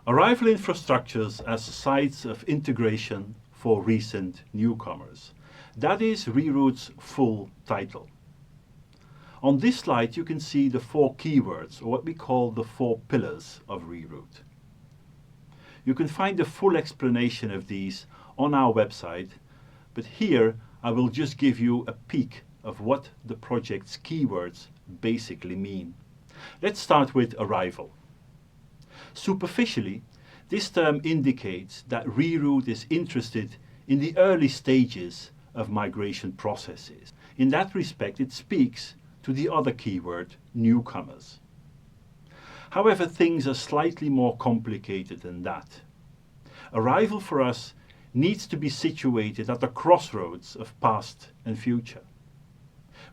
Arrival infrastructures as sites of integration for recent newcomers. That is ReROOT's full title. On this slide you can see the 4 keywords, or what we call the 4 pillars of ReROOT. You can find a full explanation of these on our website, but here I will just give you a peek of what the project's keywords basically mean. Let's start with arrival. Superficially, this term indicates that ReROOT is interested in the early stages of migration processes. In that respect, it speaks to the other keyword, newcomers. However, things are slightly more complicated than that. Arrival for us needs to be situated at the crossroads of past and future.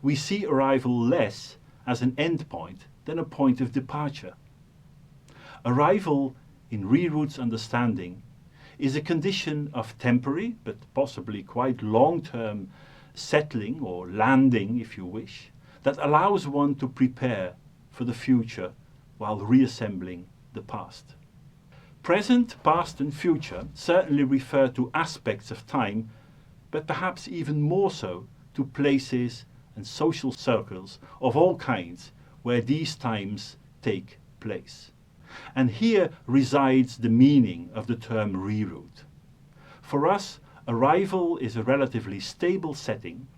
We see arrival less as an endpoint than a point of departure. Arrival, in ReROOT's understanding, is a condition of temporary, but possibly quite long-term settling or landing, if you wish, that allows one to prepare for the future while reassembling the past. Present, past and future certainly refer to aspects of time, but perhaps even more so to places and social circles of all kinds where these times take place. And here resides the meaning of the term ReROOT. For us, arrival is a relatively stable setting,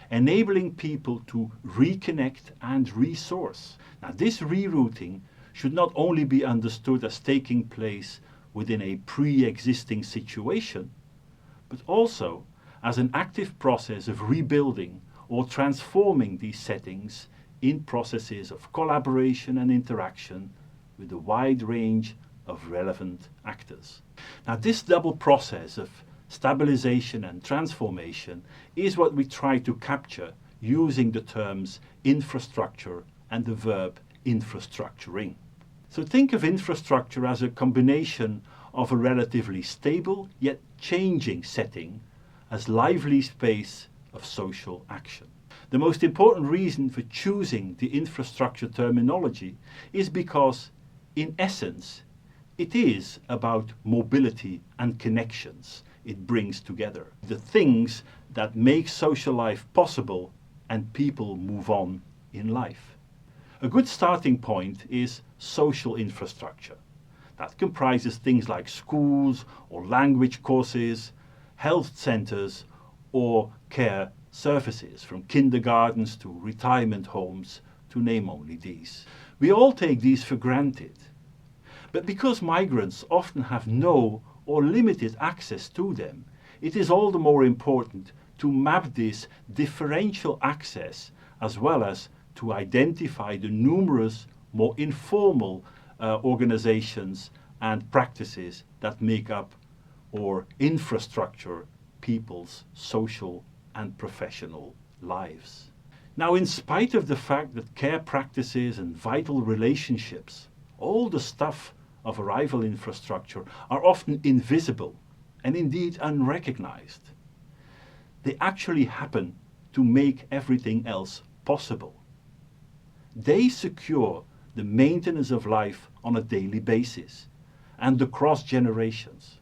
enabling people to reconnect and resource. Now, this rerouting should not only be understood as taking place within a pre-existing situation, but also as an active process of rebuilding or transforming these settings in processes of collaboration and interaction with a wide range of relevant actors. Now, this double process of stabilization and transformation is what we try to capture using the terms infrastructure and the verb infrastructuring. So think of infrastructure as a combination of a relatively stable yet changing setting as lively space of social action. The most important reason for choosing the infrastructure terminology is because, in essence, it is about mobility and connections it brings together. The things that make social life possible and people move on in life. A good starting point is social infrastructure. That comprises things like schools or language courses, health centers or care services, from kindergartens to retirement homes, to name only these. We all take these for granted. But because migrants often have no or limited access to them, it is all the more important to map this differential access as well as to identify the numerous more informal organizations and practices that make up or infrastructure people's social and professional lives. Now, in spite of the fact that care practices and vital relationships, all the stuff of arrival infrastructure, are often invisible and indeed unrecognized, they actually happen to make everything else possible. They secure the maintenance of life on a daily basis and across generations,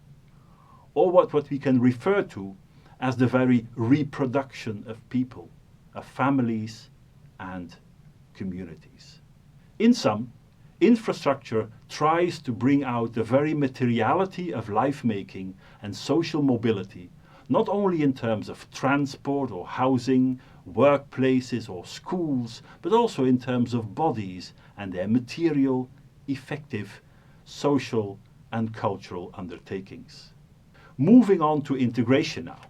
or what we can refer to as the very reproduction of people, of families and communities. In sum, infrastructure tries to bring out the very materiality of life making and social mobility, not only in terms of transport or housing, workplaces or schools, but also in terms of bodies and their material, effective, social and cultural undertakings. Moving on to integration now.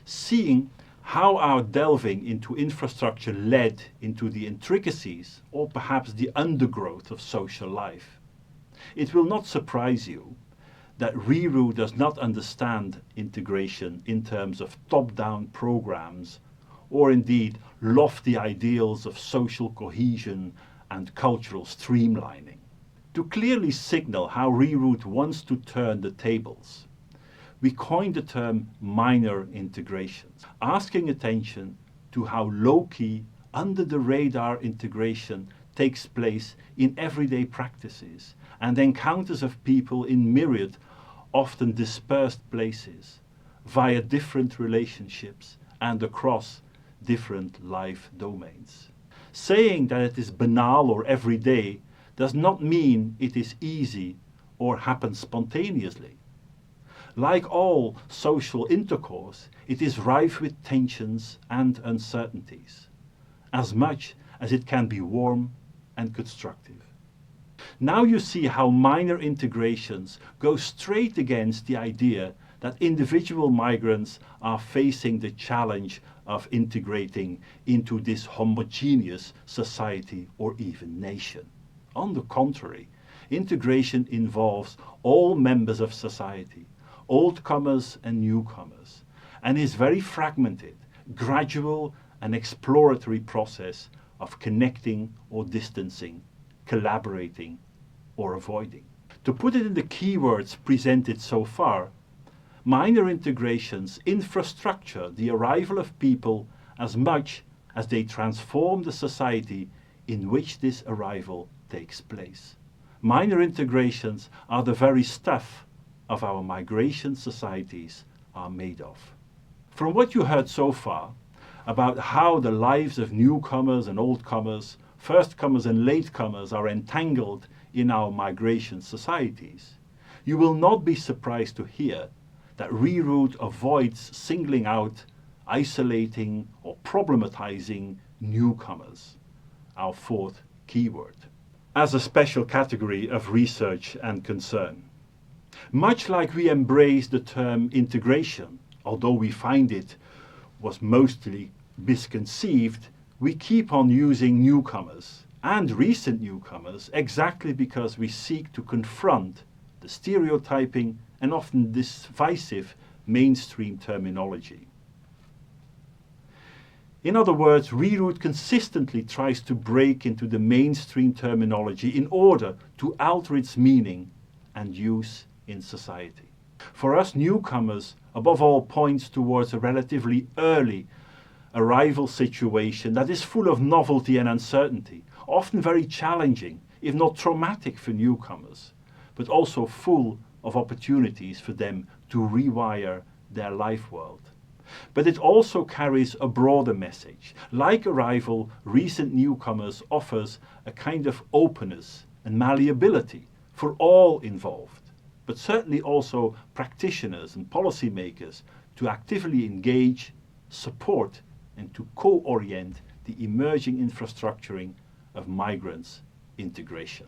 Seeing how our delving into infrastructure led into the intricacies or perhaps the undergrowth of social life, it will not surprise you that ReROOT does not understand integration in terms of top-down programs or indeed lofty ideals of social cohesion and cultural streamlining. To clearly signal how ReROOT wants to turn the tables, we coined the term minor integrations, asking attention to how low-key, under-the-radar integration takes place in everyday practices and encounters of people in myriad, often dispersed places, via different relationships and across different life domains. Saying that it is banal or everyday does not mean it is easy or happens spontaneously. Like all social intercourse, it is rife with tensions and uncertainties, as much as it can be warm and constructive. Now you see how minor integrations go straight against the idea that individual migrants are facing the challenge of integrating into this homogeneous society or even nation. On the contrary, integration involves all members of society, oldcomers and newcomers, and is very fragmented, gradual and exploratory process of connecting or distancing, collaborating or avoiding. To put it in the keywords presented so far, minor integrations infrastructure the arrival of people as much as they transform the society in which this arrival takes place. Minor integrations are the very stuff of our migration societies are made of. From what you heard so far about how the lives of newcomers and oldcomers, firstcomers and latecomers are entangled in our migration societies, you will not be surprised to hear that ReROOT avoids singling out, isolating or problematizing newcomers, our fourth keyword, as a special category of research and concern. Much like we embrace the term integration, although we find it was mostly misconceived, we keep on using newcomers and recent newcomers exactly because we seek to confront the stereotyping and often divisive mainstream terminology. In other words, ReROOT consistently tries to break into the mainstream terminology in order to alter its meaning and use in society. For us, newcomers above all points towards a relatively early arrival situation that is full of novelty and uncertainty, often very challenging, if not traumatic for newcomers, but also full of opportunities for them to rewire their life world. But it also carries a broader message. Like arrival, recent newcomers offers a kind of openness and malleability for all involved, but certainly also practitioners and policymakers to actively engage, support and to co-orient the emerging infrastructuring of migrants' integration.